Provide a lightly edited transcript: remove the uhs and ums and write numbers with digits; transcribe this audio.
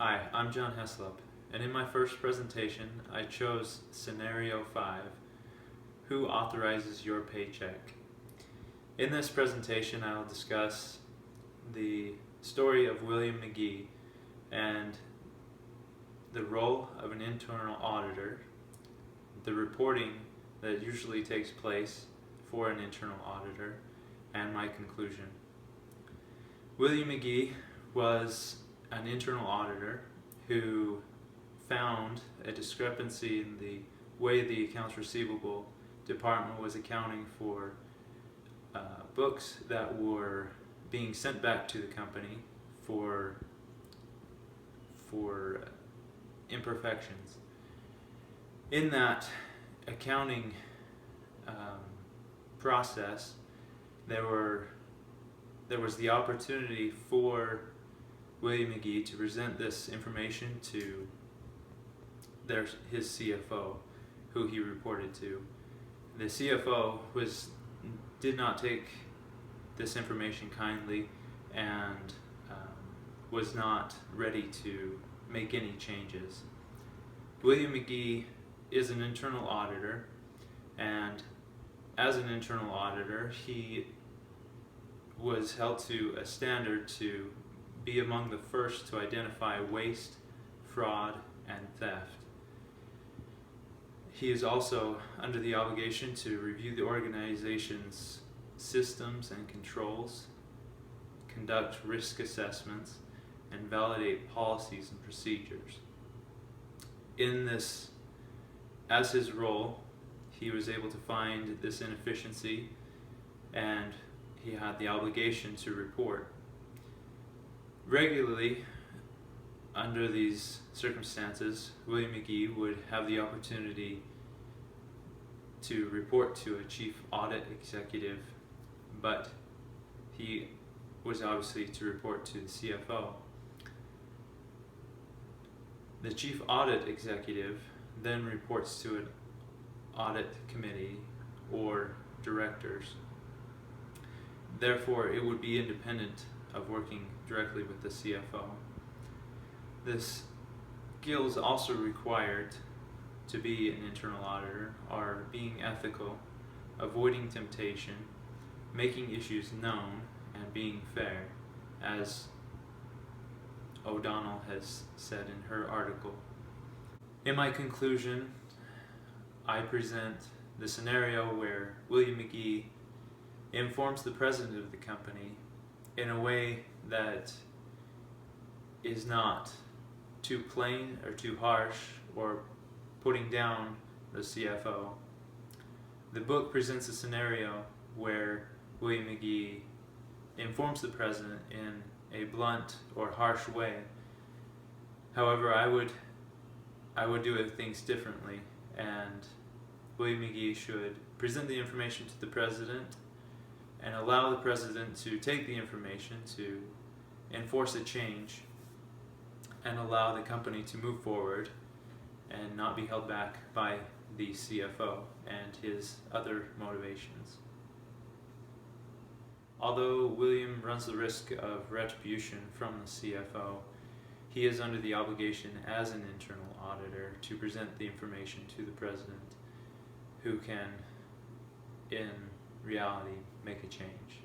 Hi, I'm John Heslop, and in my first presentation I chose Scenario 5, Who Authorizes Your Paycheck? In this presentation I will discuss the story of William McGee and the role of an internal auditor, the reporting that usually takes place for an internal auditor, and my conclusion. William McGee was an internal auditor who found a discrepancy in the way the accounts receivable department was accounting for books that were being sent back to the company for imperfections. In that accounting process, there was the opportunity for William McGee to present this information to his CFO, who he reported to. The CFO did not take this information kindly and was not ready to make any changes. William McGee is an internal auditor, and as an internal auditor, he was held to a standard to be among the first to identify waste, fraud, and theft. He is also under the obligation to review the organization's systems and controls, conduct risk assessments, and validate policies and procedures. As his role, he was able to find this inefficiency, and he had the obligation to report. Regularly, under these circumstances, William McGee would have the opportunity to report to a chief audit executive, but he was obviously to report to the CFO. The chief audit executive then reports to an audit committee or directors. Therefore, it would be independent of working directly with the CFO. The skills also required to be an internal auditor are being ethical, avoiding temptation, making issues known, and being fair, as O'Donnell has said in her article. In my conclusion, I present the scenario where William McGee informs the president of the company in a way that is not too plain or too harsh or putting down the CFO. The book presents a scenario where William McGee informs the president in a blunt or harsh way. However, I would do things differently, and William McGee should present the information to the president and allow the president to take the information to enforce a change and allow the company to move forward and not be held back by the CFO and his other motivations. Although William runs the risk of retribution from the CFO, he is under the obligation as an internal auditor to present the information to the president, who can, in reality, make a change.